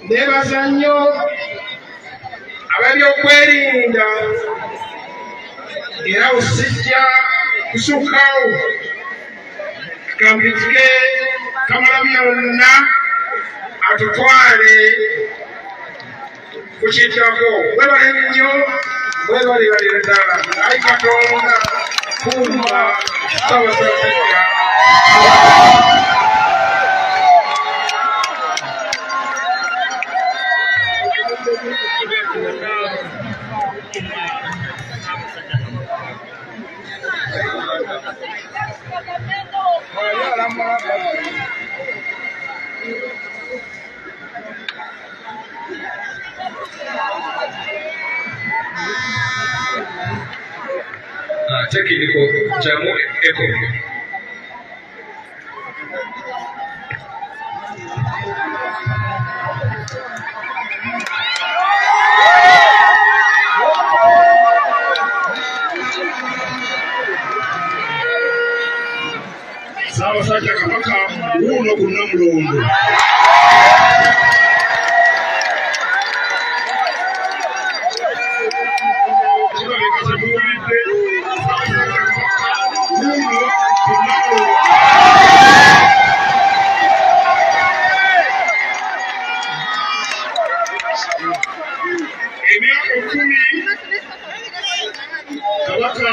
nebaza nnyo abebyokwerinda era osijja kusukkawo kambitike kamalamu yonna atutwale ku kitako webale nnyo webalibalire ddala ayi Katonda kuuma Ssaabasajja tekiriko kyamu eko Ssaabasajja Kabaka wuuno ku Namulondo emyaka 10 Kabaka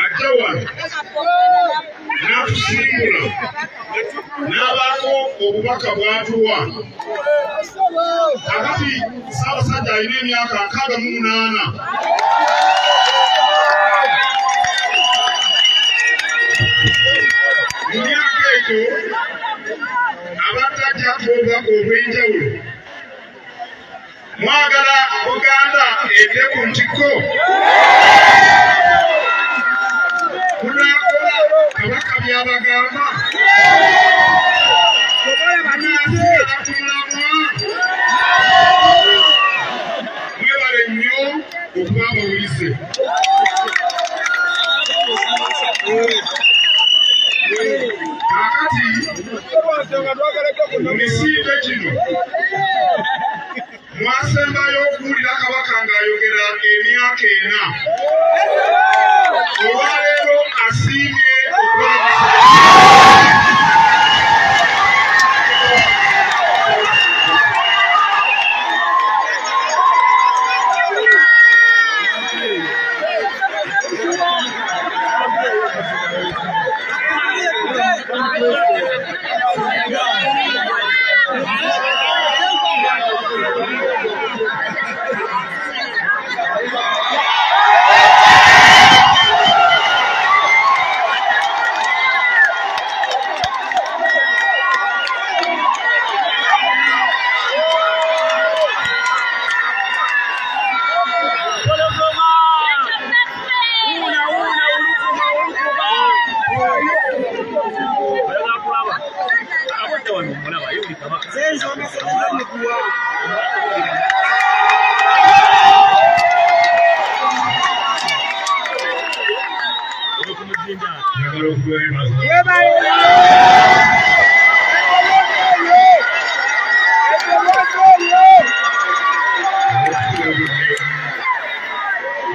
ajawa n'atusimbula n'abaako obubaka bw'atuwa kakati Ssaabasajja alina emyaka 68 mu myaka egyo abadde ajjako obubaka obw'enjawulo mwagala Buganda edde ku ntikko munakola Kabaka byabagamba mwebale nnyo okuba muwulise kakati mu misinde gino mwasembayo okuwulira Kabaka ng'ayogera emyaka 4 olwaleero asiimye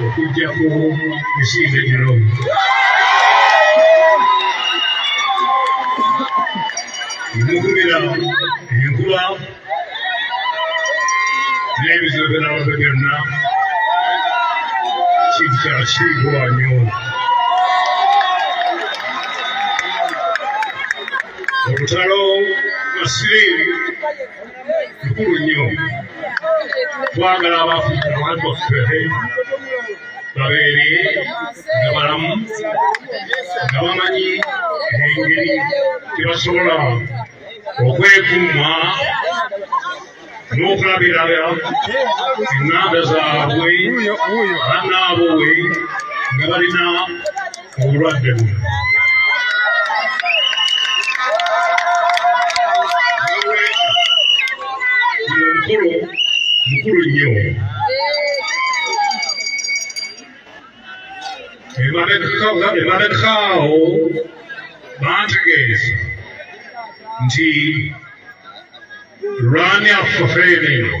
okujjako misinde gino mukubira enkuba n'ebizibu by'abantu byonna kintu kyakigwa nnyo olutalo lwa Siriiri lukulu nnyo twagala abafudde abantu baffe babeere nga balamu nga bamanyi engeri gyebasobola okwekuuma n'okulabira enganda zaabwe bannaabwe nga balina obulwadde buno omukolo mukulu nnyo emabegaawo bantegeeza nti lwani afafeerero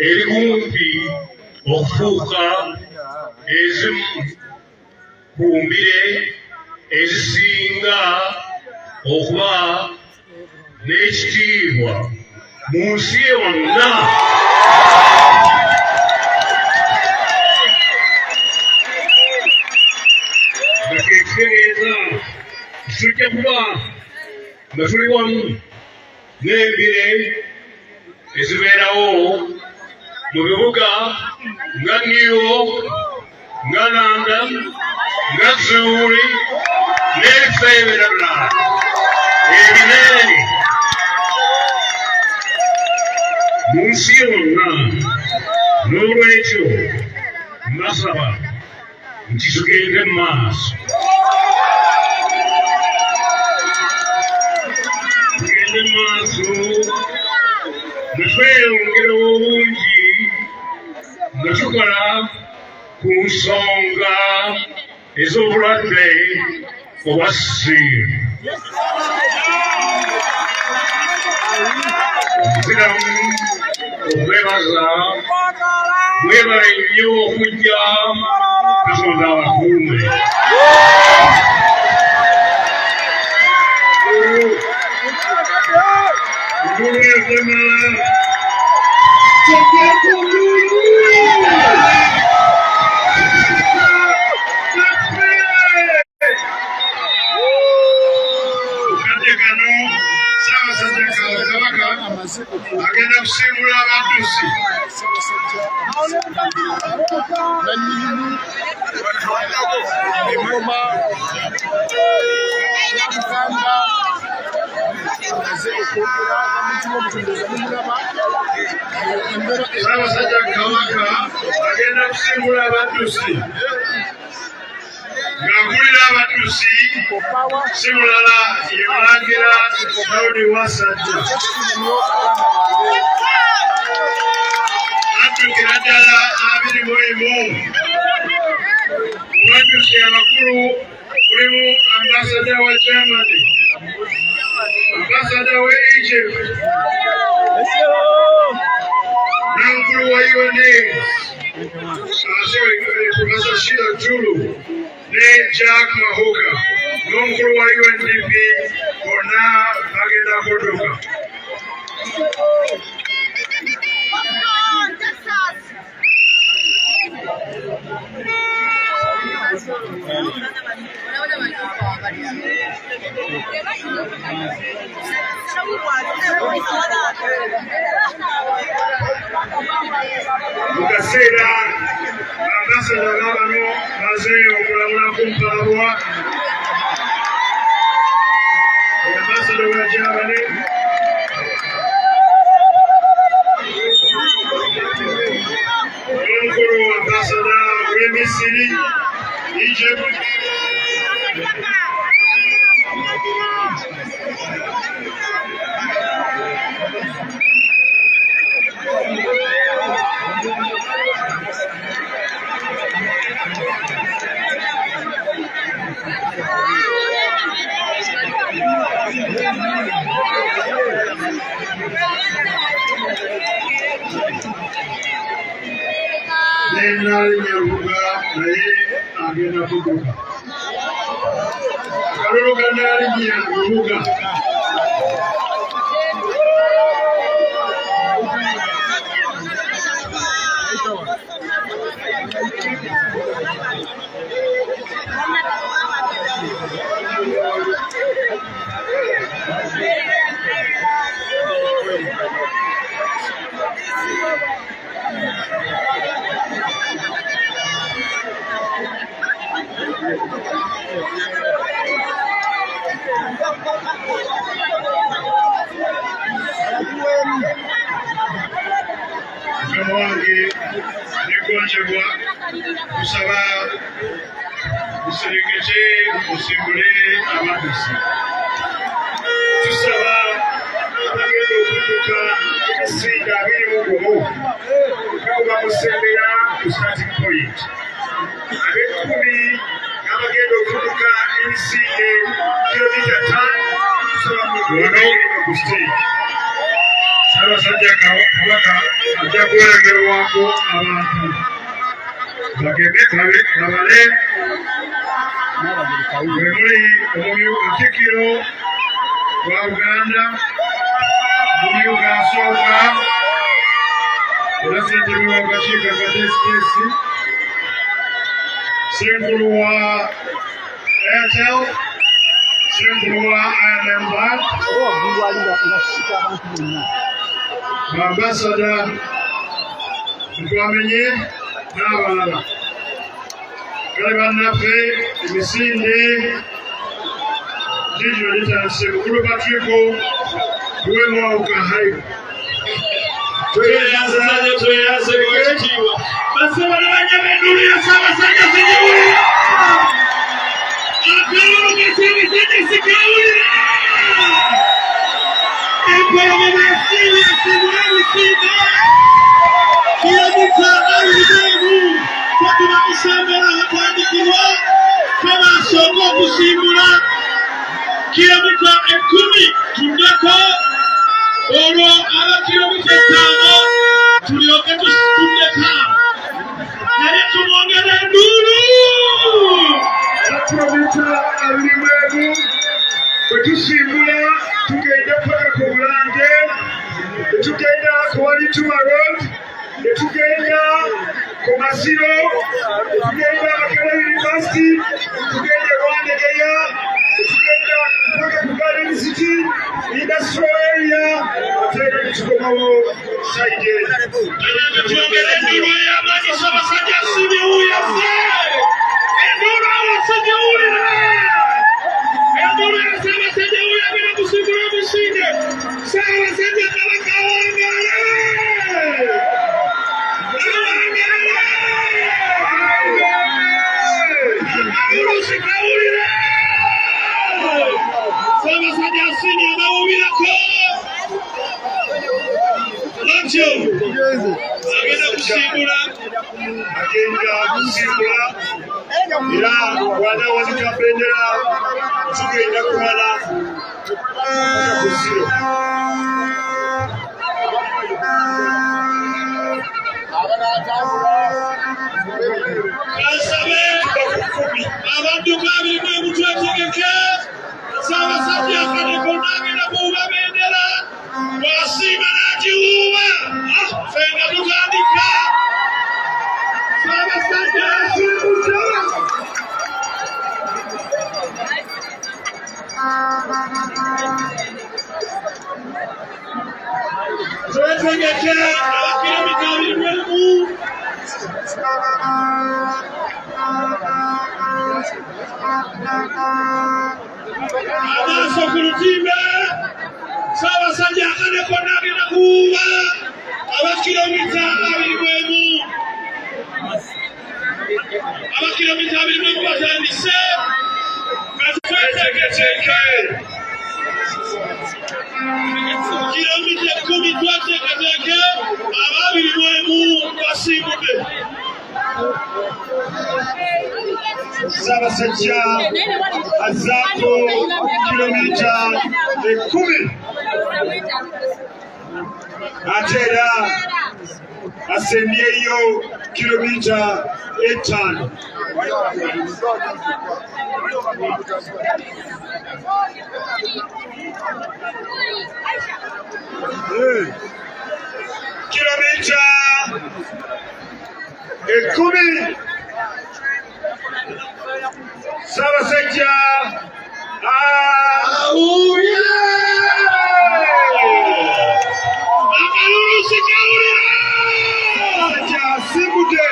eri kumpi okufuuka ezimu ku mbire ezisinga okuba n'ekitiibwa mu nsi yonna. Nga kekitegeeza tujja kuba nga tuli wamu n'embire ezibeerawo mu bibuga nga New York, nga London, nga Zurich n'ebifo ebirala ebinene mu nsi yonna. N'olwekyo mbasaba nti tugende mu maaso, tugende mu maaso ne tweyongera obungi nga tukola ku nsonga ez'obulwadde obwa siriimu. Nziramu okwebaza mwebale nnyo okujja Katonda abakuume. Agenda kusimbula abaddusi Ssaabasajja Kabaka agenda kusimbula abaddusi ng'akulira abaddusi si mulala ye Mulangira Daudi Wasajja. Addukira ddala 21 mu baddusi abakulu mulimu ambasada wa Germany, ambasada wa Egypt, n'omukulu wa UNAIDS, Professor Sheila Julu ne Jack Mahoga, n'omukulu wa UNDP bonna bagenda kudduka. Mu kaseera ambasada bano baze okulabula ku mpalabwa, ambasada wa Germany, n'omukulu ambasada w'e Misiri, Egypt, n'ennaali Nyarubuga naye agenda kudduka. Akalulu ka nnaali Nyarubuga wange negonjebwa kusaba muserengete musimbule abaddusi. Tusaba abagenda okudduka ebisinga 21 nga bamusembera ku starting point. Ab'ekumi abagenda okudduka ebisinge kilomita 5 tusaba wano ku stage. Ssaabasajja Kabaka ajja kuwerekerwako abantu bagende babale bwe muli Katikkiro wa Buganda, omumyuka asooka era ssentebe w'akakiiko akateesiteesi, ssenkulu wa Airtel, ssenkulu wa IMM Bank, ambasada Ntwamenye n'abalala. Kale bannaffe emisinde gigyo gitandise. Mukulu Patrico tuwemwawuka hayi tweyaze ekitiibwa basabala banyabendulu ya Ssaabasajja sigiwulira akalulu kasabasajja sikawulira empologoma esiibi esibula ebisimba kilomita 21 twatuba kusembera watandikirwa twabasooka okusimbula kilomita 10 tuddeko olwo aba kilomita 5 tulyoke tuddeka naye tumwongera enduulu kilomita 21 bwe tusimbula tugenda paka ku Bulange, netugenda ku Walituma Road, netugenda ku Masiro, netugenda Makerere University, netugenda Rwandegeya, netugenda paka ku Garden City, Industrial Area, ate netukomawo side. Twongera enduulu ey'amaanyi Ssaabasajja sibiwuya ffe! Enduulu abasigiwulira! Enduulu ya Ssaabasajja wuyabira kusimbula emisinde. Ssaabasajja Kabaka awangale! Akawulusi kawulire! Ssaabasajja asiimye abawubirako. Lwatyo agenda kusimbula era bw'anaawanika bendera tugenda kumala ku Ziro. Kansabe bakukumi abadduka abirimu ebutwetegeke Ssaabasajja Kaneko n'agenda kuwuba bendera bw'asiima n'agiwuuba ffe nga tutandika Ssaabasajja asimbuta. Twetegeke abakilomita 21 amaaso ku lutimbe. Ssaabasajja Kaneko n'agenda kuwuuba abakilomita 21. Abakilomita 21 batandise twetegeteeke kilomita 10 twateeketeeke aba 21 basimbudde. Ssaabasajja azzaako kilomita 10 ate era asembyeyo kilomita 5. Kilomita 10 Ssaabasajja awuye akalulu sikawulira Ssaabasajja asimbudde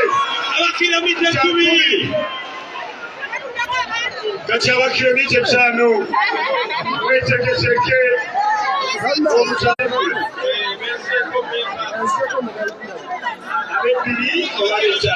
abakilomita 10 kati abakilomita 5 wetegeteeke obutambule ab'ebbiri obaleta